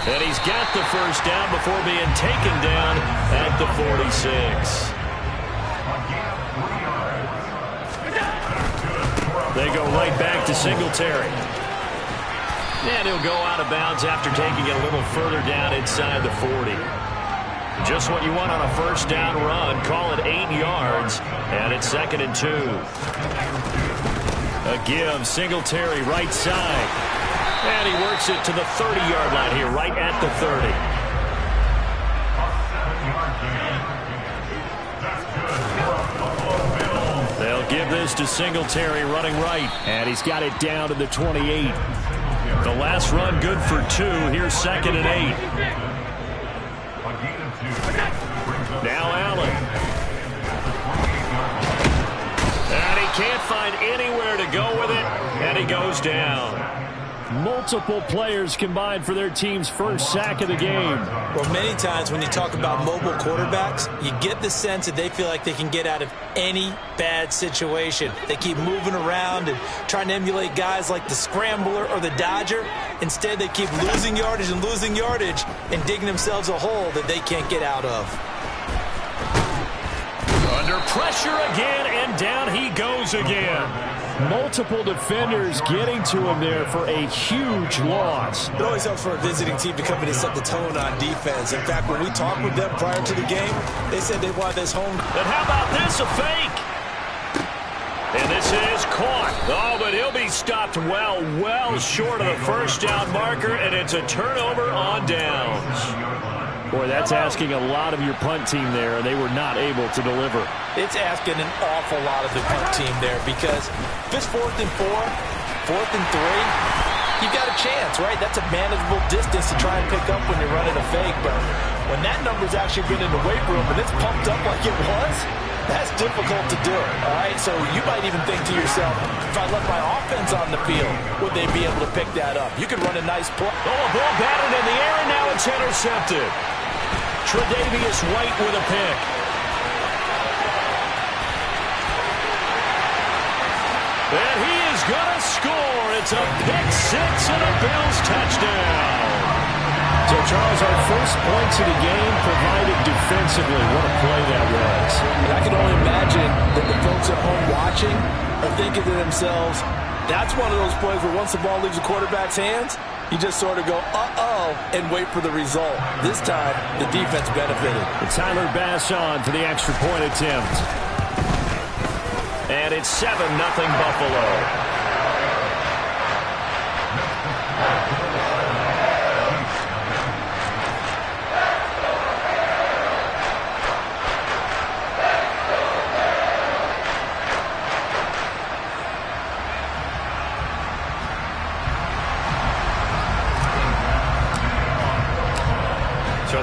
And he's got the 1st down before being taken down at the 46. They go right back to Singletary. And he'll go out of bounds after taking it a little further down inside the 40. Just what you want on a 1st down run. Call it 8 yards. And it's 2nd and 2. A give. Singletary right side. And he works it to the 30-yard line here, right at the 30. They'll give this to Singletary running right. And he's got it down to the 28. The last run good for 2. Here's 2nd and 8. Now Allen. And he can't find anywhere to go with it. And he goes down. Multiple players combined for their team's 1st sack of the game. Well, many times when you talk about mobile quarterbacks, you get the sense that they feel like they can get out of any bad situation. They keep moving around and trying to emulate guys like the Scrambler or the Dodger. Instead, they keep losing yardage and digging themselves a hole that they can't get out of. Under pressure again, and down he goes again. Multiple defenders getting to him there for a huge loss. It always helps for a visiting team to come in and set the tone on defense. In fact, when we talked with them prior to the game, they said they wanted this home. And how about this, a fake? And this is caught. Oh, but he'll be stopped well short of the 1st down marker, and it's a turnover on downs. Boy, that's asking a lot of your punt team there, and they were not able to deliver. It's asking an awful lot of the punt team there because if it's 4th and 4, 4th and 3, you've got a chance, right? That's a manageable distance to try and pick up when you're running a fake. But when that number's actually been in the weight room and it's pumped up like it was, that's difficult to do, all right? So you might even think to yourself, if I left my offense on the field, would they be able to pick that up? You could run a nice play. Oh, a ball batted in the air, and now it's intercepted. Tre'Davious White with a pick. And he is going to score. It's a pick 6 and a Bills touchdown. So, Charles, our first points of the game provided defensively. What a play that was. And I can only imagine that the folks at home watching are thinking to themselves, that's one of those plays where once the ball leaves the quarterback's hands, you just sort of go, uh-oh, and wait for the result. This time, the defense benefited. Tyler Bass on for the extra point attempt. And it's 7-0 Buffalo.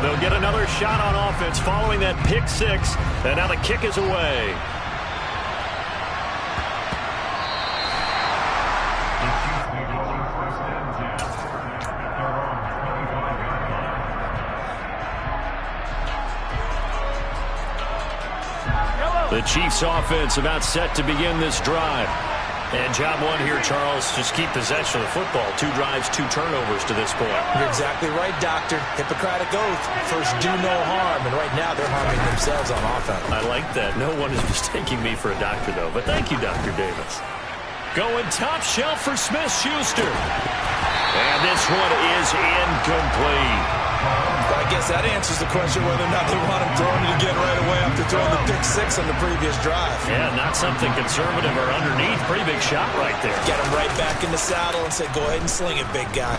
And they'll get another shot on offense following that pick six. And now the kick is away. The Chiefs offense about set to begin this drive. And job one here, Charles, just keep possession of the football. 2 drives, 2 turnovers to this point. You're exactly right, Doctor. Hippocratic oath. First, do no harm. And right now, they're harming themselves on offense. I like that. No one is mistaking me for a doctor, though. But thank you, Dr. Davis. Going top shelf for Smith-Schuster. And this one is incomplete. I guess that answers the question whether or not they want him throwing it again right away after throwing the pick six on the previous drive. Yeah, not something conservative or underneath. Pretty big shot right there. Get him right back in the saddle and say, go ahead and sling it, big guy.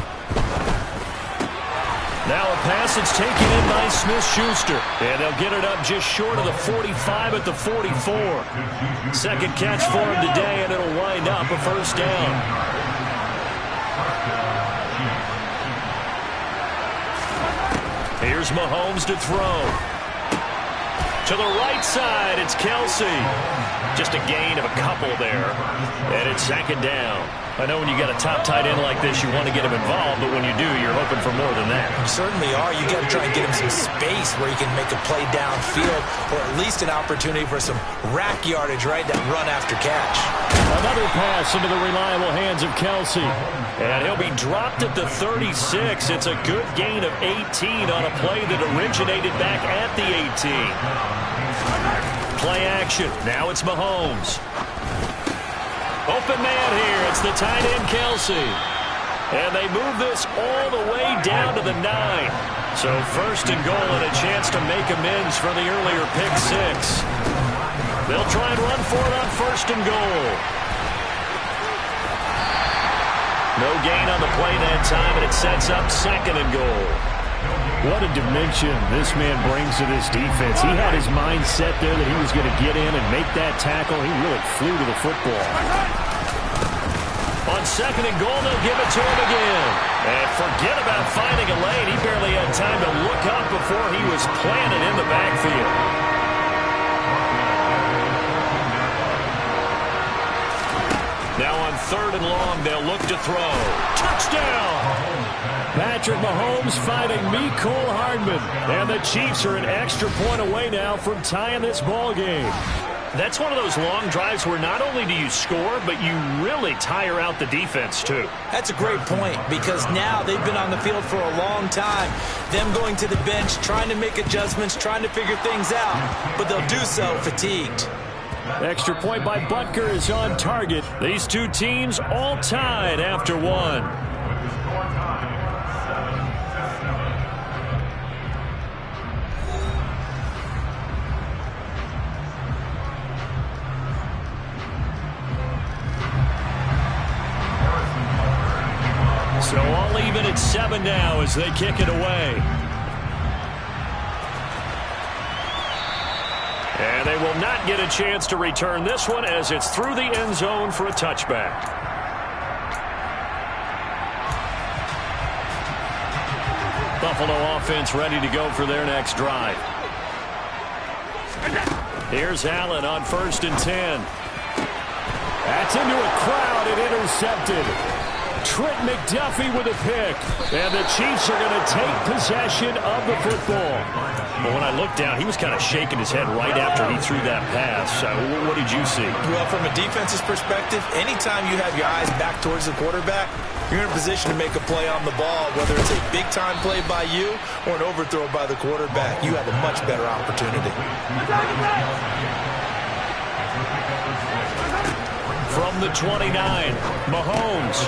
Now a pass that's taken in by Smith-Schuster. And they'll get it up just short of the 45 at the 44. Second catch for him today, and it'll wind up a first down. Here's Mahomes to throw. To the right side, it's Kelsey. Just a gain of a couple there. And it's second down. I know when you got a top tight end like this, you want to get him involved, but when you do, you're hoping for more than that. You certainly are. You got to try and get him some space where he can make a play downfield, or at least an opportunity for some rack yardage, right? That run after catch. Another pass into the reliable hands of Kelsey. And he'll be dropped at the 36. It's a good gain of 18 on a play that originated back at the 18. Play action. Now it's Mahomes. Open man here. It's the tight end, Kelsey. And they move this all the way down to the 9. So first and goal and a chance to make amends for the earlier pick six. They'll try and run for it on first and goal. No gain on the play that time, and it sets up second and goal. What a dimension this man brings to this defense. He had his mind set there that he was going to get in and make that tackle. He really flew to the football. On second and goal, they'll give it to him again. And forget about finding a lane. He barely had time to look up before he was planted in the backfield. Now on third and long, they'll look to throw. Touchdown! Patrick Mahomes fighting Mecole Hardman. And the Chiefs are an extra point away now from tying this ball game. That's one of those long drives where not only do you score, but you really tire out the defense, too. That's a great point, because now they've been on the field for a long time. Them going to the bench, trying to make adjustments, trying to figure things out. But they'll do so fatigued. Extra point by Butker is on target. These two teams all tied after one. So all even at 7 now as they kick it away. And they will not get a chance to return this one as it's through the end zone for a touchback. Buffalo offense ready to go for their next drive. Here's Allen on 1st and 10. That's into a crowd and intercepted. Trent McDuffie with a pick. And the Chiefs are going to take possession of the football. Well, when I looked down, he was kind of shaking his head right after he threw that pass. What did you see? Well, from a defense's perspective, anytime you have your eyes back towards the quarterback, you're in a position to make a play on the ball, whether it's a big-time play by you or an overthrow by the quarterback. You have a much better opportunity. From the 29, Mahomes.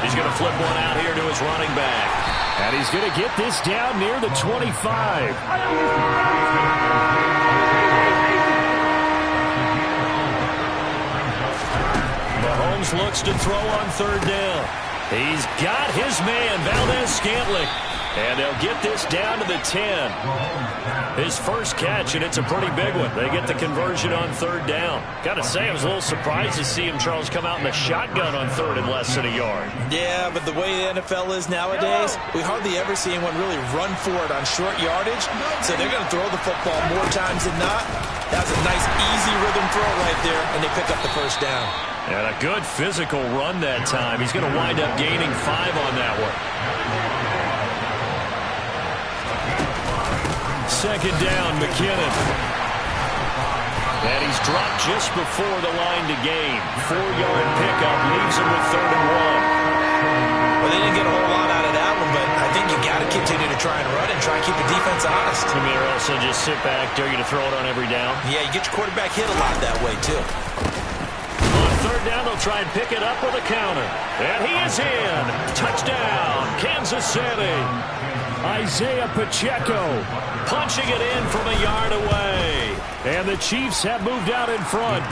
He's going to flip one out here to his running back. And he's going to get this down near the 25. Mahomes looks to throw on 3rd down. He's got his man, Valdez-Scantling. And they'll get this down to the 10. His first catch, and it's a pretty big one. They get the conversion on third down. Got to say, I was a little surprised to see him, Charles, come out in the shotgun on third and less than a yard. Yeah, but the way the NFL is nowadays, we hardly ever see anyone really run for it on short yardage. So they're going to throw the football more times than not. That was a nice, easy rhythm throw right there, and they pick up the first down. And a good physical run that time. He's going to wind up gaining 5 on that one. Second down, McKinnon. And he's dropped just before the line to gain. 4-yard pickup leaves him with 3rd and 1. Well, they didn't get a whole lot out of that one, but I think you got to continue to try and run and try and keep the defense honest. I mean, or else they'll just sit back, dare you to throw it on every down. Yeah, you get your quarterback hit a lot that way, too. On third down, they'll try and pick it up with a counter. And he is in. Touchdown, Kansas City. Isaiah Pacheco punching it in from a yard away. And the Chiefs have moved out in front.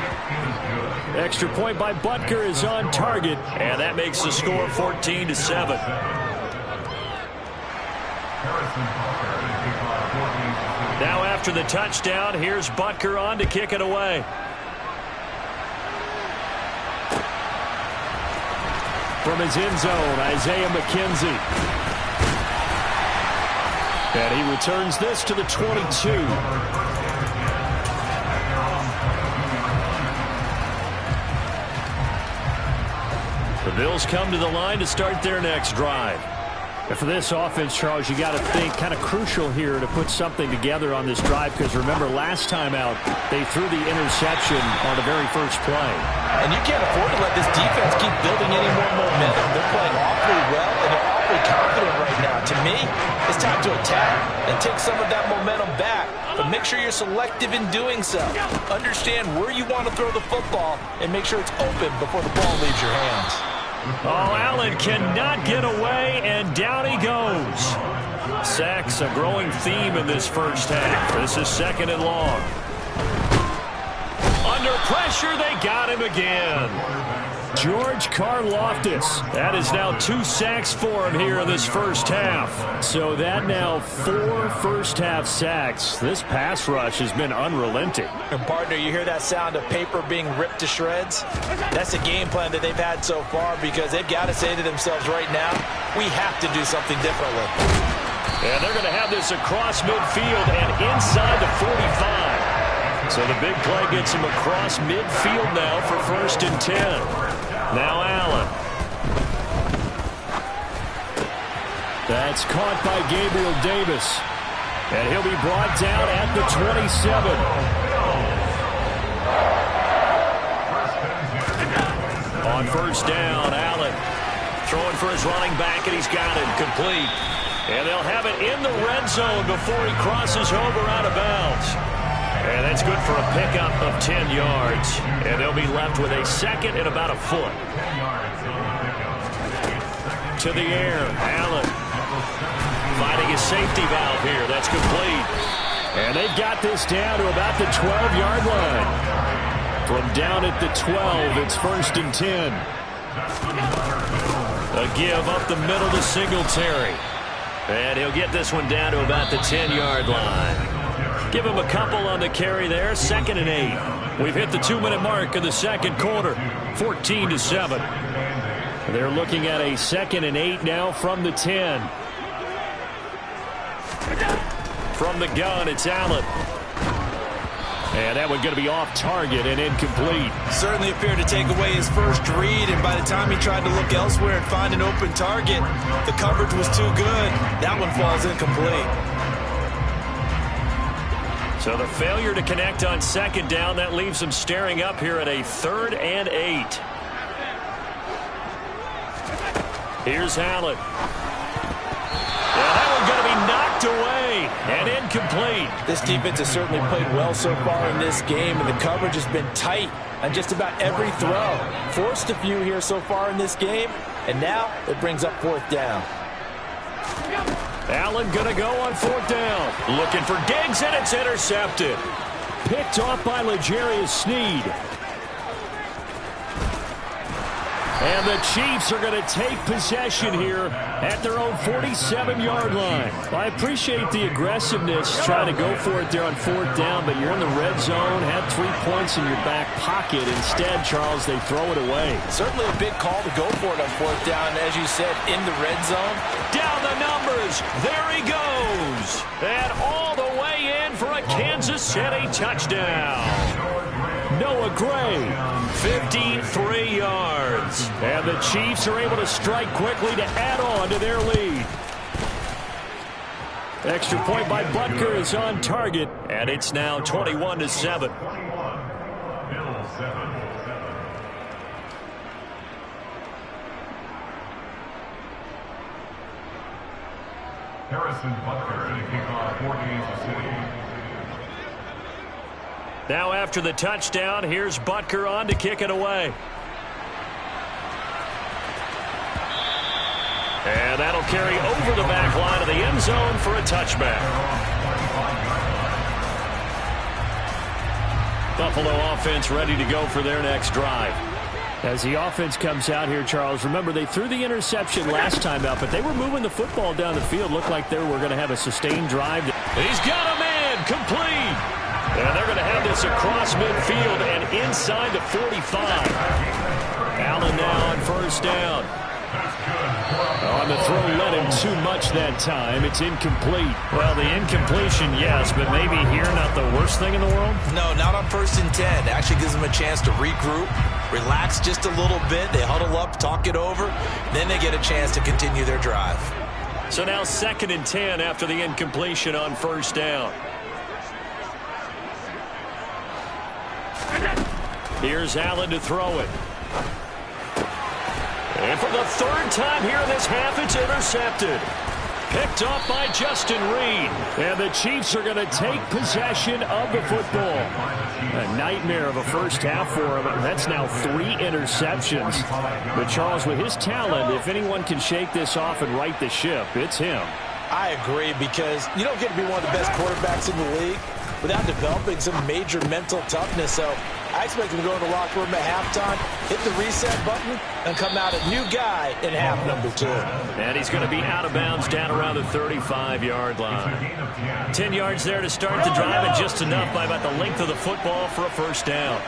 Extra point by Butker is on target. And that makes the score 14-7. Now after the touchdown, here's Butker on to kick it away. From his end zone, Isaiah McKenzie. And he returns this to the 22. The Bills come to the line to start their next drive. And for this offense, Charles, you got to think kind of crucial here to put something together on this drive, because remember last time out they threw the interception on the very first play. And you can't afford to let this defense keep building any more momentum. They're playing awfully well, and they're awfully confident right now. To me, it's time to attack and take some of that momentum back. But make sure you're selective in doing so. Understand where you want to throw the football and make sure it's open before the ball leaves your hands. Oh, Allen cannot get away, and down he goes. Sacks, a growing theme in this first half. This is 2nd and long. Under pressure, they got him again. George Karlaftis. That is now 2 sacks for him here in this first half. So that now 4 first-half sacks. This pass rush has been unrelenting. And, partner, you hear that sound of paper being ripped to shreds? That's the game plan that they've had so far, because they've got to say to themselves right now, we have to do something differently. And they're going to have this across midfield and inside the 45. So the big play gets him across midfield now for 1st and 10. Now Allen. That's caught by Gabriel Davis. And he'll be brought down at the 27. On 1st down, Allen throwing for his running back, and he's got it complete. And they'll have it in the red zone before he crosses over out of bounds. And that's good for a pickup of 10 yards. And they'll be left with a 2nd and about a foot. To the air, Allen finding his safety valve here. That's complete. And they've got this down to about the 12-yard line. From down at the 12, it's 1st and 10. A give up the middle to Singletary. And he'll get this one down to about the 10-yard line. Give him a couple on the carry there. 2nd and 8. We've hit the 2-minute mark of the second quarter. 14-7. They're looking at a 2nd and 8 now from the 10. From the gun, it's Allen. And that one going to be off target and incomplete. Certainly appeared to take away his first read, and by the time he tried to look elsewhere and find an open target, the coverage was too good. That one falls incomplete. So the failure to connect on 2nd down, that leaves them staring up here at a 3rd and 8. Here's Allen. And that one going to be knocked away and incomplete. This defense has certainly played well so far in this game, and the coverage has been tight on just about every throw. Forced a few here so far in this game, and now it brings up 4th down. Allen going to go on 4th down. Looking for Diggs, and it's intercepted. Picked off by L'Jarius Sneed. And the Chiefs are going to take possession here at their own 47-yard line. I appreciate the aggressiveness trying to go for it there on 4th down, but you're in the red zone, had 3 points in your back pocket. Instead, Charles, they throw it away. Certainly a big call to go for it on 4th down, as you said, in the red zone. Down the numbers. There he goes. And all the way in for a Kansas City touchdown. Noah Gray, 53 yards. And the Chiefs are able to strike quickly to add on to their lead. Extra point by Butker is on target, and it's now 21-7. Harrison Butker to kick off for Kansas City. Now after the touchdown, here's Butker on to kick it away. And that'll carry over the back line of the end zone for a touchback. Buffalo offense ready to go for their next drive. As the offense comes out here, Charles, remember they threw the interception last time out, but they were moving the football down the field. Looked like they were going to have a sustained drive. He's got a man complete. And they're going to have this across midfield and inside the 45. Allen now on 1st down. On the throw, led him too much that time. It's incomplete. Well, the incompletion, yes, but maybe here not the worst thing in the world? No, not on 1st and 10. It actually gives them a chance to regroup, relax just a little bit. They huddle up, talk it over. Then they get a chance to continue their drive. So now 2nd and 10 after the incompletion on 1st down. Here's Allen to throw it. And for the 3rd time here in this half, it's intercepted. Picked off by Justin Reed. And the Chiefs are going to take possession of the football. A nightmare of a first half for him. That's now 3 interceptions. But Charles, with his talent, if anyone can shake this off and right the ship, it's him. I agree, because you don't get to be one of the best quarterbacks in the league without developing some major mental toughness. So I expect him to go in the locker room at halftime, hit the reset button, and come out a new guy in half number 2. And he's going to be out of bounds down around the 35-yard line. 10 yards there to start the drive, and just enough by about the length of the football for a 1st down.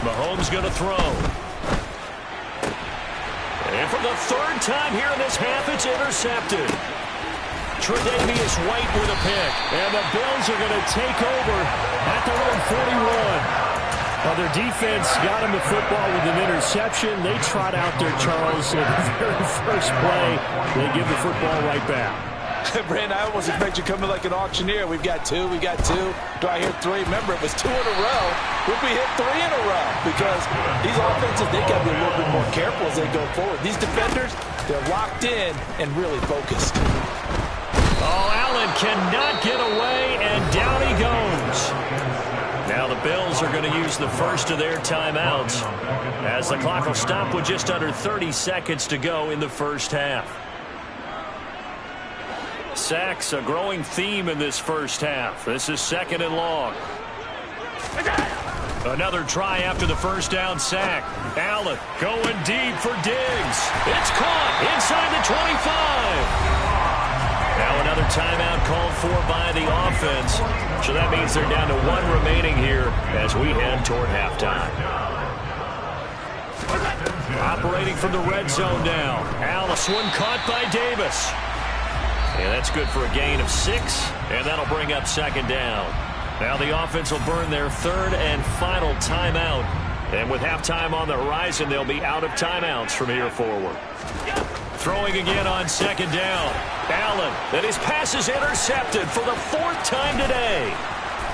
Mahomes going to throw. And for the 3rd time here in this half, it's intercepted. Tre'Davious White with a pick. And the Bills are going to take over at their own 41. Well, their defense got him the football with an interception. They trot out there, Charles, at the very first play. They give the football right back. Brandon, I almost expect you coming like an auctioneer. We've got 2, we got 2. Do I hear 3? Remember, it was 2 in a row. Would we hit 3 in a row? Because these offenses, they got to be a little bit more careful as they go forward. These defenders, they're locked in and really focused. Oh, Allen cannot get away, and down he goes. Now the Bills are going to use the first of their timeouts as the clock will stop with just under 30 seconds to go in the first half. Sacks, a growing theme in this first half. This is 2nd and long. Another try after the first down sack. Allen going deep for Diggs. It's caught inside the 25. Now another timeout called for by the offense. So that means they're down to 1 remaining here as we head toward halftime. Operating from the red zone now. Alice, one caught by Davis. And that's good for a gain of 6, and that'll bring up 2nd down. Now the offense will burn their 3rd and final timeout. And with halftime on the horizon, they'll be out of timeouts from here forward. Throwing again on 2nd down. Allen, and his pass is intercepted for the 4th time today.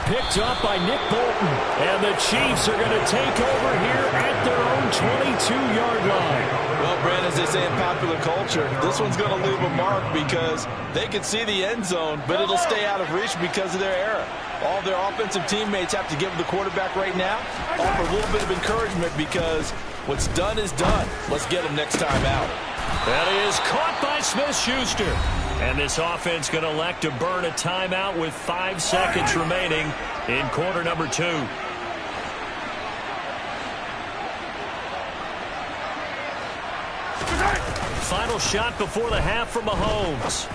Picked up by Nick Bolton. And the Chiefs are going to take over here at their own 22-yard line. Well, Brandon, as they say in popular culture, this one's going to leave a mark because they can see the end zone, but it'll stay out of reach because of their error. All their offensive teammates have to give the quarterback right now, offer a little bit of encouragement because what's done is done. Let's get them next time out. That is caught by Smith-Schuster. And this offense going to elect to burn a timeout with 5 seconds remaining in quarter number 2. Final shot before the half from Mahomes.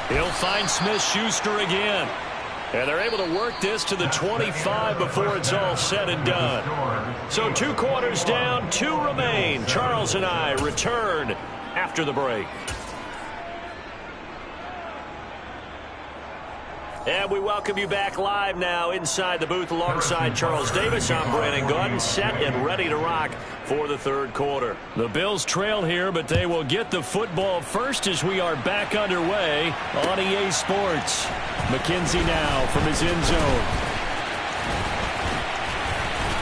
He'll find Smith-Schuster again. And they're able to work this to the 25 before it's all said and done. So 2 quarters down, 2 remain. Charles and I return after the break. And we welcome you back live now inside the booth alongside Charles Davis. I'm Brandon Gaudin, set and ready to rock for the 3rd quarter. The Bills trail here, but they will get the football first as we are back underway on EA Sports. McKenzie now from his end zone.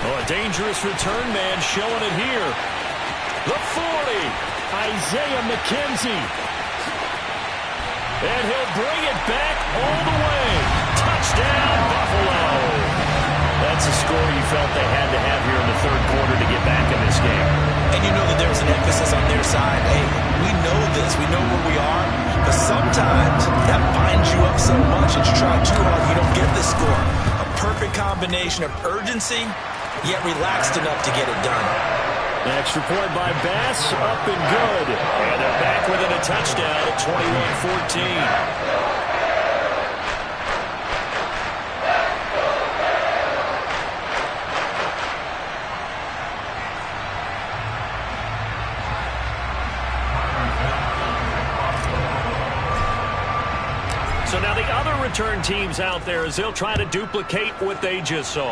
Oh, a dangerous return man showing it here. The 40, Isaiah McKenzie. And he'll bring it back all the way. Touchdown, Buffalo. That's a score you felt they had to have here in the 3rd quarter to get back in this game. And you know that there was an emphasis on their side. Hey, we know this. We know where we are. But sometimes that binds you up so much that you try too hard, you don't get the score. A perfect combination of urgency, yet relaxed enough to get it done. Extra point by Bass, up and good. And they're back within a touchdown at 21-14. So now the other return teams out there as they'll try to duplicate what they just saw.